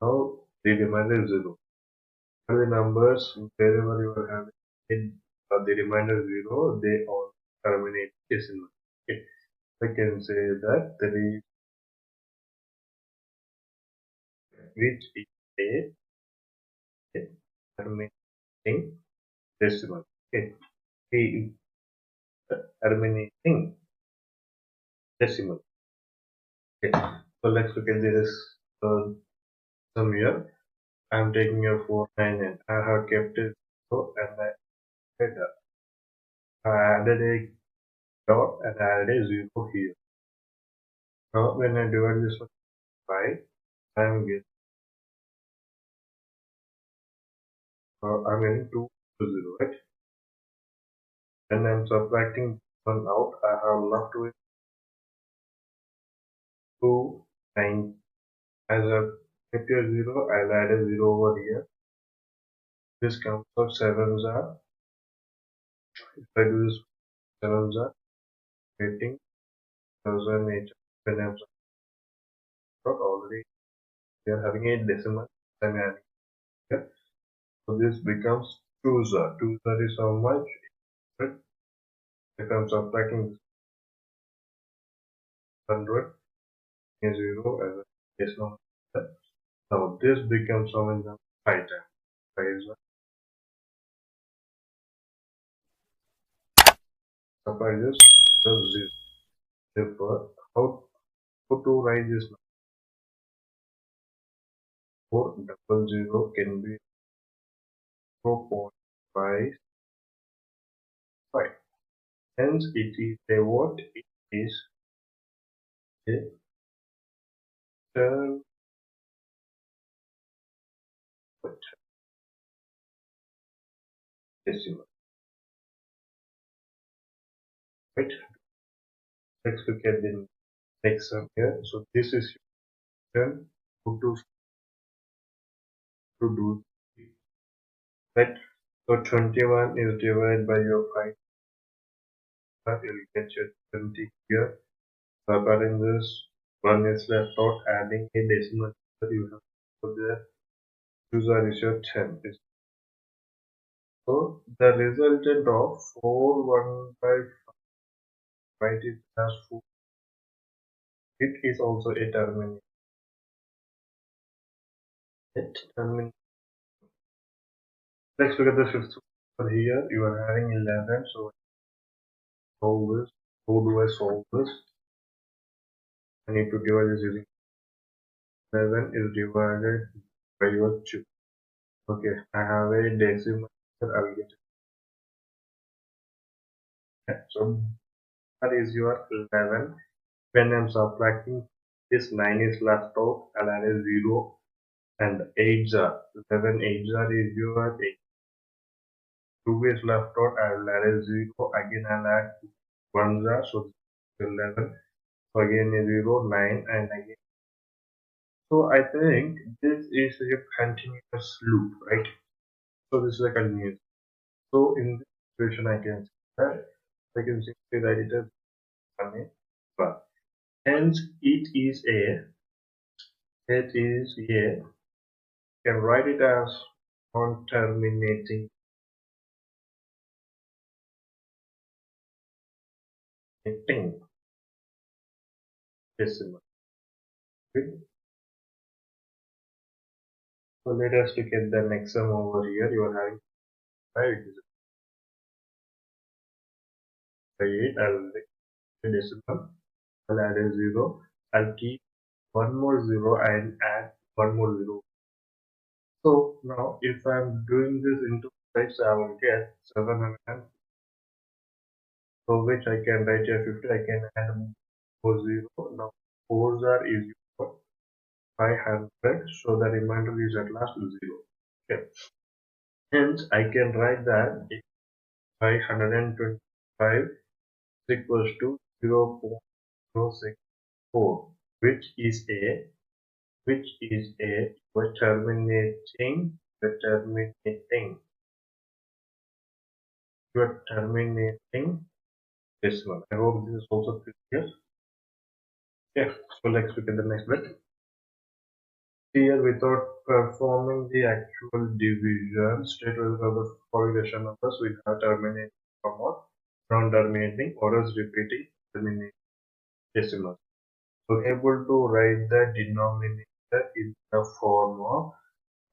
Now the remainder is 0. For the numbers, wherever you are having the remainder 0, they all terminate decimal. Okay. I can say that there is which is a terminating decimal. Okay. A is the terminating decimal. Okay. So let's look at this sum here. I'm taking a 499. I have kept it so and I added a dot and I added a 0 here. Now when I divide this by 5, I'm getting 2 to 0, right? When I'm subtracting 1 out, I have left with 2, 9. As I kept a 0, I'll add a 0 over here. This comes out 7s are. If I do this, 7s are getting 1008. When I'm already, we are having a decimal. I'm adding here. So this becomes 2s are. 2s are is how much? Right? If I'm subtracting 100 is 0 as a decimal. Now this becomes how many times? 5 times. 5 is surprises plus 0. Therefore, how to write this number? 400 can be 4.55. Hence, it is a what? It is a term decimal. Right? Let's look at the next sum here. So this is your turn to do right. So 21 is divided by your 5. You'll get your 20 here. So according to this, 1 is left out. Adding a decimal, you have to put there. User is your 10. So the resultant of 4 1 by 5, write it as 4. It is also a terminal. Let's look at the fifth one. Here you are having 11. So solve this. How do I solve this? I need to divide this using 11 is divided by your 2. Okay, I have a decimal. I will get it. So that is your 11. When I'm subtracting, this 9 is left out and add a 0 and 8s are 11 8s are is your 8. 2 is left out, I will add a 0 again. I'll add 1s are so 11. So again a 0 9 and again. So I think this is a continuous loop, right? So this is a continuous. So in this situation I can say that I can simply write it as 1. Hence it is a you can write it as non-terminating decimal. Okay. So let us look at the next sum over here. You are having 5 8. I'll make a decimal. I'll add a 0. I'll keep one more 0 and add one more 0. So now if I'm doing this into sides, I will get 700. So which I can write a 50. I can add 0. Now 4s are easy for 500. So the remainder is at last 0. Okay. Hence I can write that 525 is equals to 0.064, which is a terminating decimal. I hope this is also clear. Yeah, so let's look at the next bit. Here, without performing the actual division, state whether the following rational numbers will have terminating comma, non-terminating, or else repeating terminating decimal. So able to write the denominator in the form of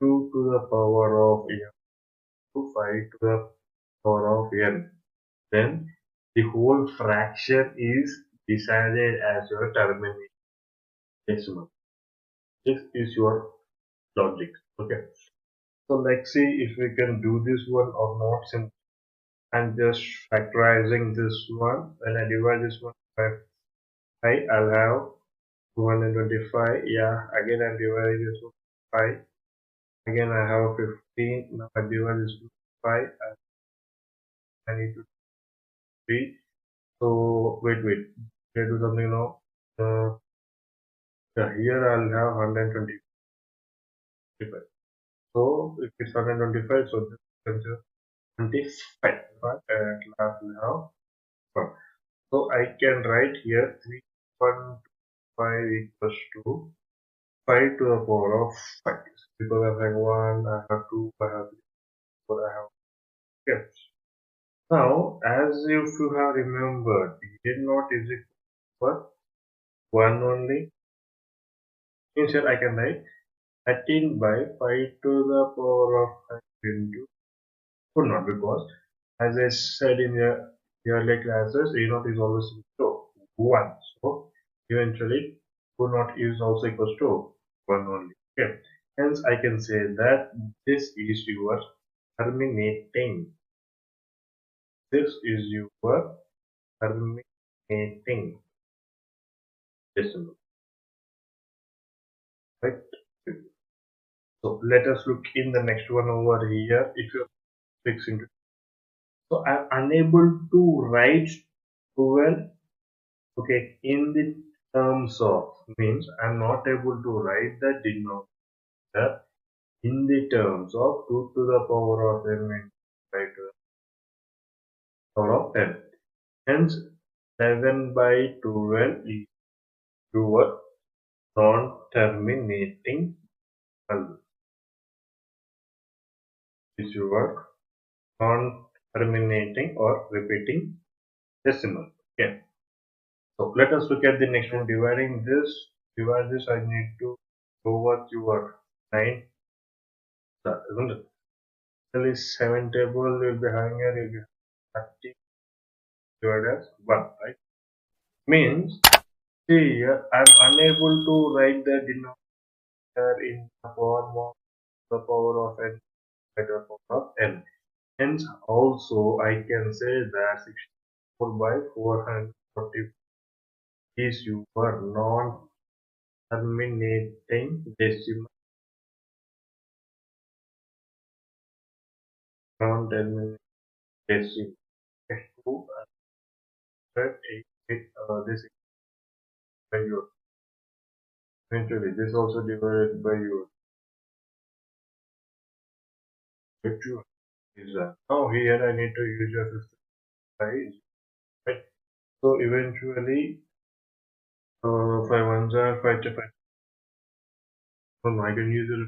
2 to the power of n to 5 to the power of n. Then the whole fraction is decided as your terminating decimal. This is your logic. Okay. So let's see if we can do this one or not. Since I'm just factorizing this one. When I divide this one by 5, I'll have 225. Yeah, again I'm dividing this one by 5. Again I have 15. Now I divide this by 5. I need to 3. So wait. Let's do something now. Yeah, here I'll have 125. So if it's 125, so this is 25. But at last now 1. So I can write here 3.5 equals to 5 to the power of 5. Because I have 1, I have 2, I have 3, 4, I have. Okay. Now, as if you have remembered, did not is equal to 1 only. Instead, I can write 13 by 5 to the power of 5 into 4 not, because as I said in the earlier classes, A naught is always equal to 1. So eventually 2 naught is also equal to 1 only. Okay. Hence I can say that this is your terminating. This is your terminating decimal. Right? So let us look in the next one over here. If you fix into, so I'm unable to write 12. Okay, in the terms of, means I'm not able to write the denominator in the terms of 2 to the power of n into 5 to the power of 10. Hence 7 by 12 is your non-terminating value. Is your non-terminating or repeating decimal. Okay. So let us look at the next one. Divide this. I need to go with your 9. Isn't it? At least 7 table will be having here. You'll be 30 divided as 1, right? Means, see here, I'm unable to write the denominator in the form of the power of n by the power of n. Hence, also I can say that 64 by 440 is your non-terminating decimal. Non-terminating decimal. Two hundred eight. This is by your. Eventually, this also divided by your. Is that. Now here I need to use your system size. Right? So eventually, 5 ones are 5 to 5. So now I can use your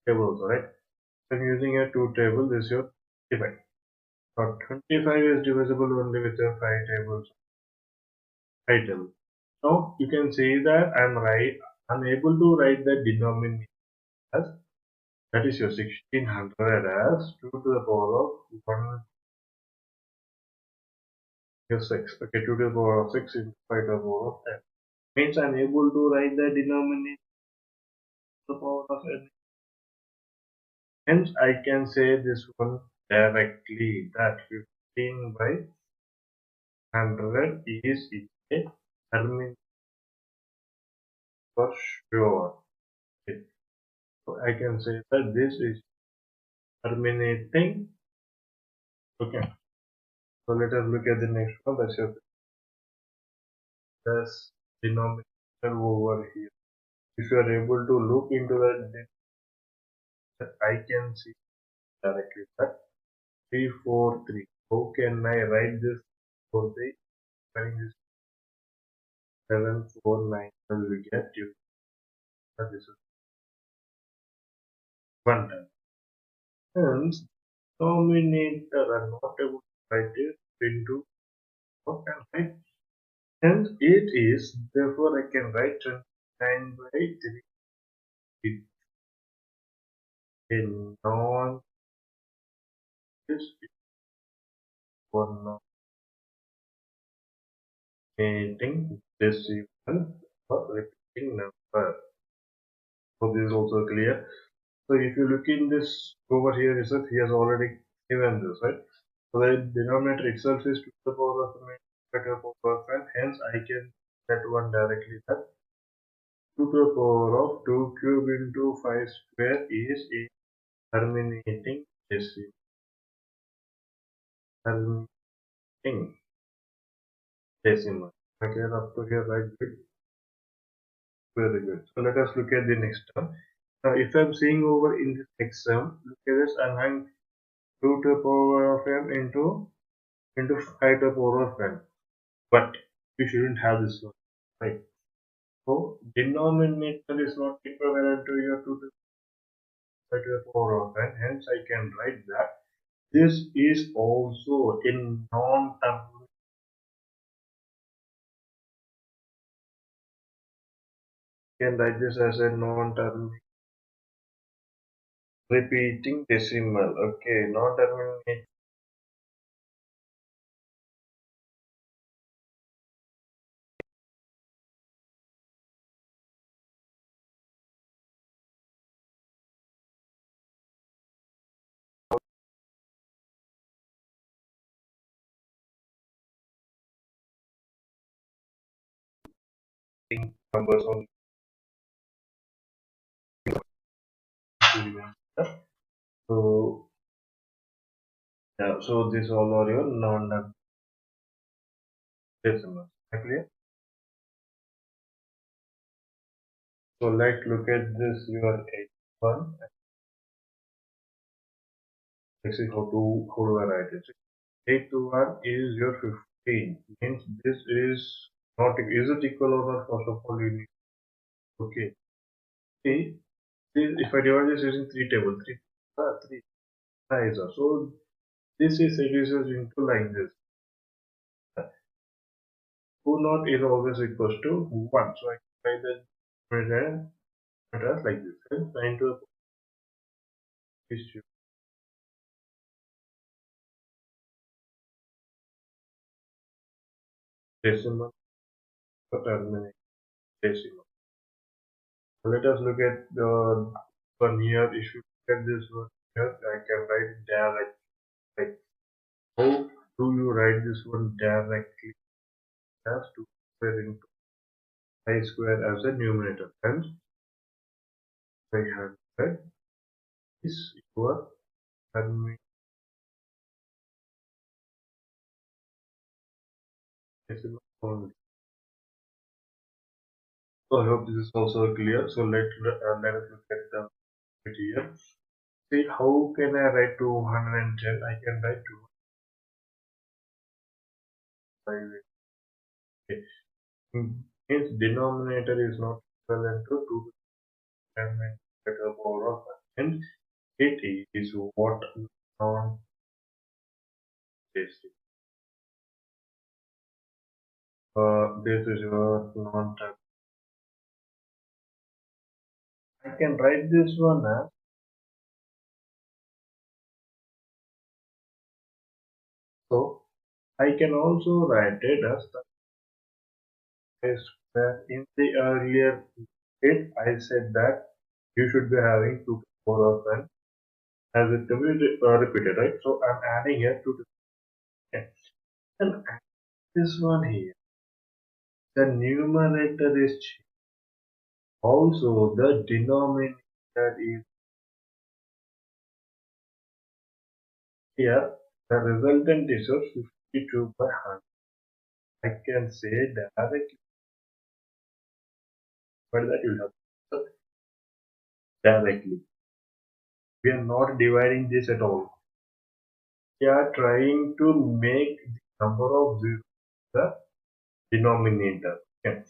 table also, right? So I'm using a 2 table. This is your 25. Now 25 is divisible only with your 5 tables. 5 tables. Now you can see that I'm able to write the denominator as, that is your 1600 as 2 to the power of 1 is 6. Okay, 2 to the power of 6 into 5 to the power of 10. Means I'm able to write the denominator to the power of n. Hence I can say this one directly, that 15 by 100 is a terminator for sure. Okay. So I can say that this is terminating. Okay. So let us look at the next one. That's your this denominator over here. If you are able to look into the, I can see directly that 343. How can I write this for the finding this 749 will get you. This is one time. Hence, denominator are not able to write it into what can write. Hence, it is, therefore I can write 29 by 3 with a non is for nominating decimal or repeating number. So this is also clear. So if you look in this over here, itself, he has already given this, right? So the denominator itself is 2 to the power of n, hence I can set one directly that 2 to the power of 2 cube into 5 square is a terminating decimal. Terminating decimal. Okay, up to here, right? Good. Very good. So let us look at the next term. Now, if I'm seeing over in this next term, look at this. I'm having 2 to the power of m into 5 to the power of n. But we shouldn't have this one, right? So denominator is not equivalent to your 2 to the power of n. Hence, I can write that this is also in non-term. Can write this as a non-term repeating decimal. Okay, non-terminating. Numbers on. So yeah, so these all are your non-term decimals. Clear? So let's look at this your 81. Let's see how do I write it. 8 to 1 is your 15. Means this is not, is it equal or not? First of all, you need, okay. See, if I divide this using 3 table, 3 size. So this is reduces into like this. 2 naught is always equals to 1. So I can write the address like this. 9 to the is decimal for terminate decimal. So let us look at the one here. If you look at this one here, I can write it direct. Like how do you write this one directly? As 2 square into I square as a numerator. Hence, 500 is your terminate decimal only. So I hope this is also clear. So let us look at the bit here. See how can I write 210? I can write 205. Okay. Its denominator is not equivalent to 2 to the power of and it is what non tasty. This is your non type. I can write this one as so. I can also write it as the square. In the earlier bit, I said that you should be having 2 to the power of n as it will be repeated, right? So I'm adding here 2 to the n. And this one here, the numerator is changed. Also, the denominator is here. The resultant is of 52 by 100. I can say directly, but that will have to directly. We are not dividing this at all. We are trying to make the number of zeros the denominator. Okay.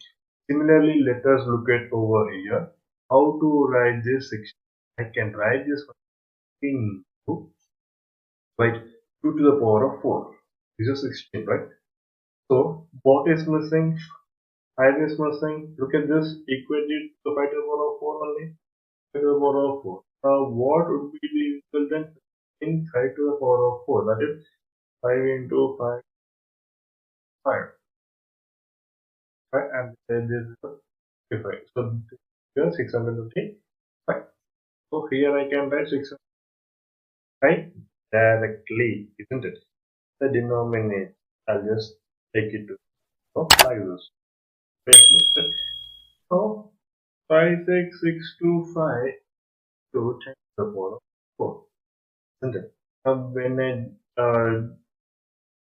Similarly, let us look at over here how to write this 60. I can write this into, right, 2 to the power of 4. This is 16, right? So what is missing? 5 is missing. Look at this. Equate it to 5 to the power of 4 only. 5 to the power of 4. Now what would be the resultant in 5 to the power of 4? That is 5 into 5, 5. Right? And then this is 55. So here 655. So here I can write 655 directly, isn't it? The denominator. I'll just take it to like this. Basement. So 56625 to 10 to the power of 4, isn't it? When I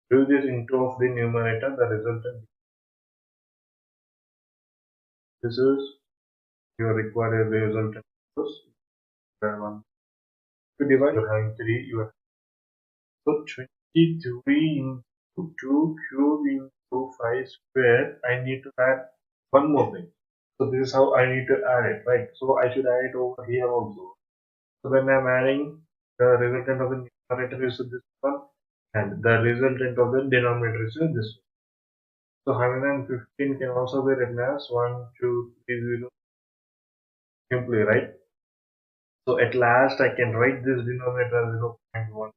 do this into of the numerator, the resultant, this is your required resultant. One. To divide, you're having 3, you are so 23 into 2 cube into 5 square. I need to add one more thing. So this is how I need to add it, right? So I should add it over here also. So when I'm adding, the resultant of the numerator is this one, and the resultant of the denominator is this one. So 115 can also be written as 1, 2, 3, 0, simply, right? So at last I can write this denominator as 0.1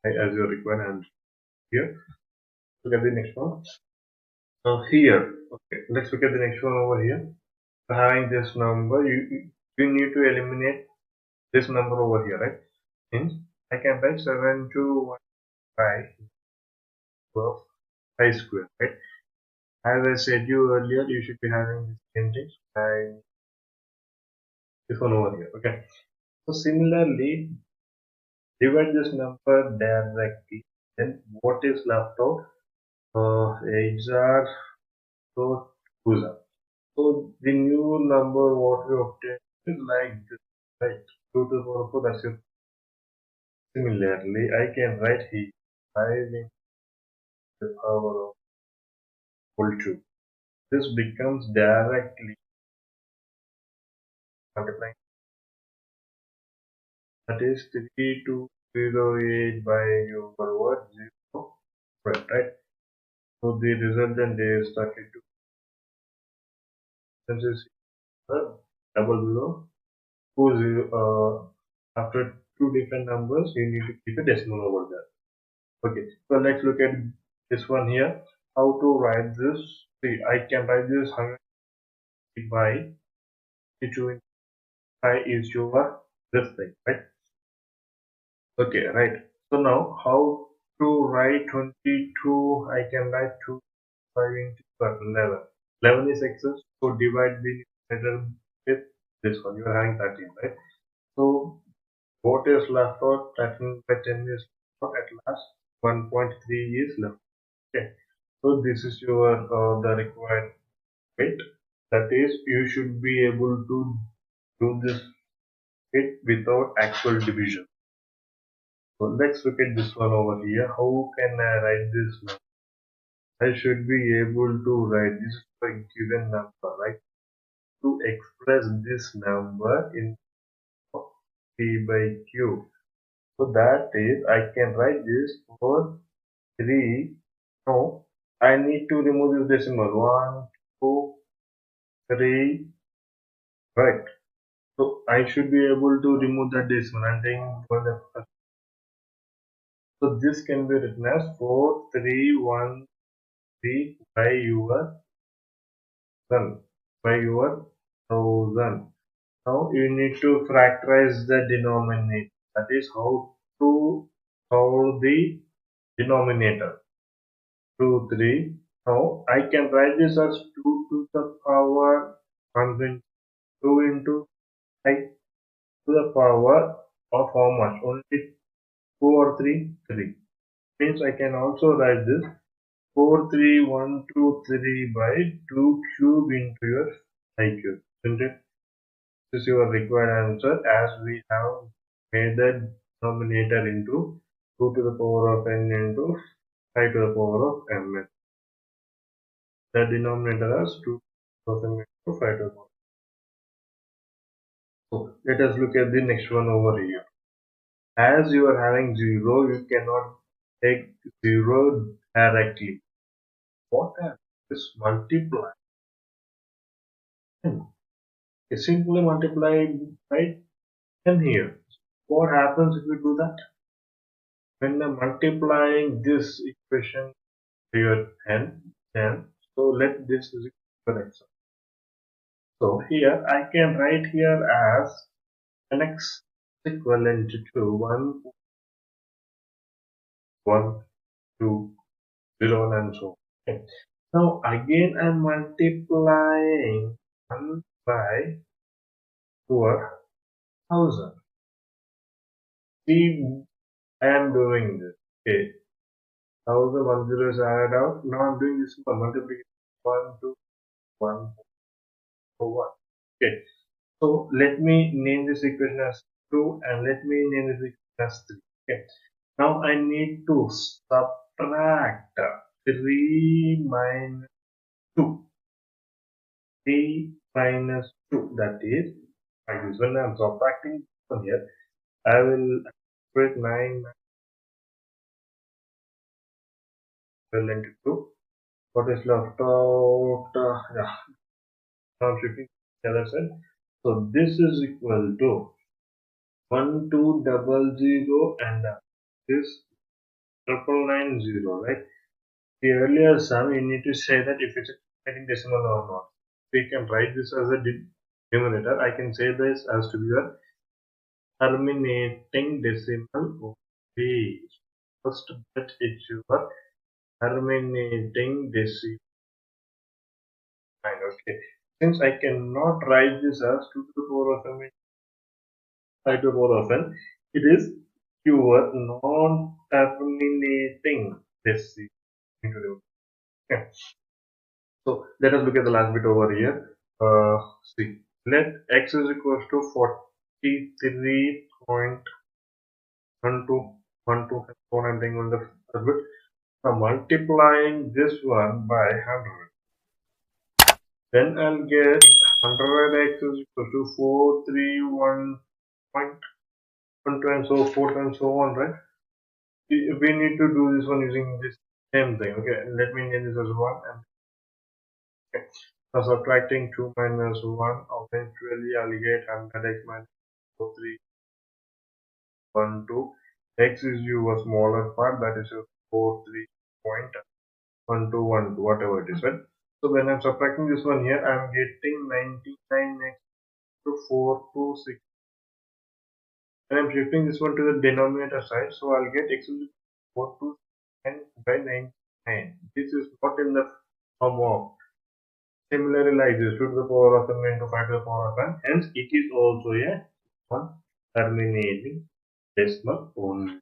as your required answer here. Look at the next one. So here, okay, let's look at the next one over here. So having this number, you need to eliminate this number over here, right? Hence, I can write 7215 12 pi square, right? As I said you earlier, you should be having the same thing by this one over here. Okay. So similarly, divide this number directly. Then what is left out? 8s are so 2s are. So the new number what we obtain is like this, right? 2 to the power of 4. That's it. Similarly, I can write here 5 into the power of whole 2. This becomes directly multiplying. That is 3208 by your word 0, right? So the resultant is 32. Since it's double below 20, after two different numbers, you need to keep a decimal over there. Okay, so let's look at this one here. How to write this? See, I can write this 100 by 2 into 5 is your this thing, right? Okay, right. So now how to write 22? I can write 2 5 into 11. 11 is excess, so divide the numerator with this one. You are having 13, right? So what is left out? 13 by 10 is left out at last. 1.3 is left. Okay. So this is your the required bit. That is, you should be able to do this bit without actual division. So let's look at this one over here. How can I write this now? I should be able to write this for a given number, right? To express this number in P by Q. So that is, I can write this for 3. No, I need to remove this decimal. 1, 2, 3, right? So I should be able to remove that decimal. I'm taking for the first. So this can be written as 4, 3, 1, 3 by your son, by your 1000. Now you need to factorize the denominator. That is how to solve the denominator. 2, 3. Now I can write this as 2 to the power 1 2 into 5 to the power of how much? Only 2 or 3? 3. Means I can also write this 43123 by 2 cube into your I cube. Isn't it? This is your required answer as we have made the denominator into 2 to the power of n into 5 to the power of mn. The denominator as 2 to the power of n into 5 to the power. So let us look at the next one over here. As you are having 0, you cannot take 0 directly. What happens is multiply. Simply multiply by 10 here. What happens if we do that? When I'm multiplying this equation here 10, so let this is equal example. So here I can write here as an x equivalent to 1, 1, 2, 0 and so on. Okay. Now again I'm multiplying 1 by 4,000. See, I am doing this. Okay. 1,000 zeros added out. Now I'm doing this one multiplication 1, 2, 1, 4, 1. Okay. So let me name this equation as 2 and let me name this equation as 3. Okay. Now I need to subtract 3 minus 2. 3 minus 2, that is, when I'm subtracting from here, I will put 9 equivalent to what is left out. Yeah, now I'm shifting to the other side. So this is equal to 1200 and this 9990, right? The earlier sum, you need to say that if it's a decimal or not. We can write this as a numerator. I can say this as to be a terminating decimal only. First bit is your terminating decimal. Okay. Since I cannot write this as 2 to the power of n, 5 to the power of n, it is your non-terminating decimal. Okay. So let us look at the last bit over here. See, let x is equal to 43.1212, and so on and on the first bit. So multiplying this one by 100. Then I'll get 100x is equal to 431.12 and so forth and so on, right? We need to do this one using this same thing. Okay, let me name this as 1 and okay. So subtracting 2 minus 1, eventually I'll get 100x minus 4312. X is your smaller part, that is your 43.1212, whatever it is, right? So when I'm subtracting this one here, I'm getting 99x to 426. And I'm shifting this one to the denominator side, so I'll get x is 429 by 99. This is not in the form of. Similarly, like this, 2 to the power of n into 5 to the power of n. Hence, it is also a non-terminating decimal only.